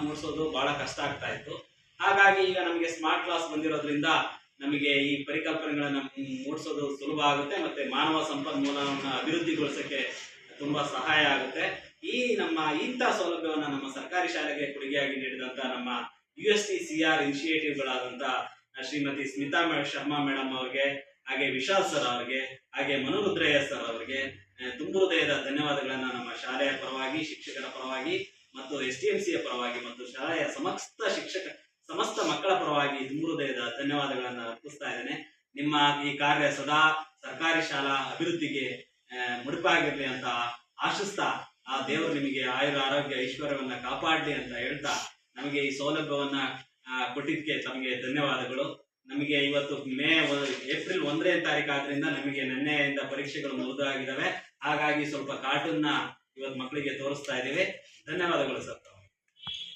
ಮೂಡಿಸೋದು ಬಹಳ ಕಷ್ಟ ಆಗ್ತಾ ಇತ್ತು. ಹಾಗಾಗಿ ಈಗ ನಮಗೆ ಸ್ಮಾರ್ಟ್ ಕ್ಲಾಸ್ ಬಂದಿರೋದ್ರಿಂದ ನಮಗೆ ಈ ಪರಿಕಲ್ಪನೆಗಳನ್ನ ಮೂಡಿಸೋದು ಸುಲಭ ಆಗುತ್ತೆ, ಮತ್ತೆ ಮಾನವ ಸಂಪನ್ಮೂಲವನ್ನು ಅಭಿವೃದ್ಧಿಗೊಳಿಸಕ್ಕೆ ತುಂಬಾ ಸಹಾಯ ಆಗುತ್ತೆ. ಇಂಥ ಸೌಲಭ್ಯವನ್ನು ನಮ್ಮ ಸರ್ಕಾರಿ ಶಾಲೆಗೆ ಕೊಡುಗೆಯಾಗಿ ನೀಡಿದಂತ ನಮ್ಮ USTCR ಇನಿಷಿಯೇಟಿವ್ಗಳಾದಂತ ಶ್ರೀಮತಿ ಸ್ಮಿತಾ ಶರ್ಮಾ ಮೇಡಮ್ ಅವರಿಗೆ, ಹಾಗೆ ವಿಶಾಲ್ ಸರ್ ಅವರಿಗೆ, ಹಾಗೆ ಮನುರುದ್ರಯ್ಯ ಸರ್ ಅವರಿಗೆ ತುಂಬು ಹೃದಯದ ಧನ್ಯವಾದಗಳನ್ನ ನಮ್ಮ ಶಾಲೆಯ ಪರವಾಗಿ, ಶಿಕ್ಷಕರ ಪರವಾಗಿ ಮತ್ತು STMCಯ ಪರವಾಗಿ ಮತ್ತು ಶಾಲೆಯ ಸಮಸ್ತ ಮಕ್ಕಳ ಪರವಾಗಿ ತುಂಬು ಹೃದಯದ ಧನ್ಯವಾದಗಳನ್ನ ಅರ್ಪಿಸ್ತಾ ಇದ್ದೇನೆ. ನಿಮ್ಮ ಈ ಕಾರ್ಯ ಸದಾ ಸರ್ಕಾರಿ ಶಾಲಾ ಅಭಿವೃದ್ಧಿಗೆ ಮುಡಿಪಾಗಿರ್ಲಿ ಅಂತ ಆಶಿಸ್ತಾ, ಆ ದೇವರು ನಿಮಗೆ ಆಯುರ ಆರೋಗ್ಯ ಐಶ್ವರ್ಯವನ್ನ ಕಾಪಾಡಲಿ ಅಂತ ಹೇಳ್ತಾ, ನಮಗೆ ಈ ಸೌಲಭ್ಯವನ್ನ ಕೊಟ್ಟಿದ್ದಕ್ಕೆ ತಮಗೆ ಧನ್ಯವಾದಗಳು. ನಮಗೆ ಇವತ್ತು ಏಪ್ರಿಲ್ 1ನೇ ತಾರೀಕು ಆದ್ರಿಂದ ನಮಗೆ ನಿನ್ನೆಯಿಂದ ಪರೀಕ್ಷೆಗಳು ಮುಗಿದಾಗಿದ್ದಾವೆ. ಹಾಗಾಗಿ ಸ್ವಲ್ಪ ಕಾರ್ಟೂನ್ನ ಇವತ್ತು ಮಕ್ಕಳಿಗೆ ತೋರಿಸ್ತಾ ಇದ್ದೀವಿ. ಧನ್ಯವಾದಗಳು ಸರ್.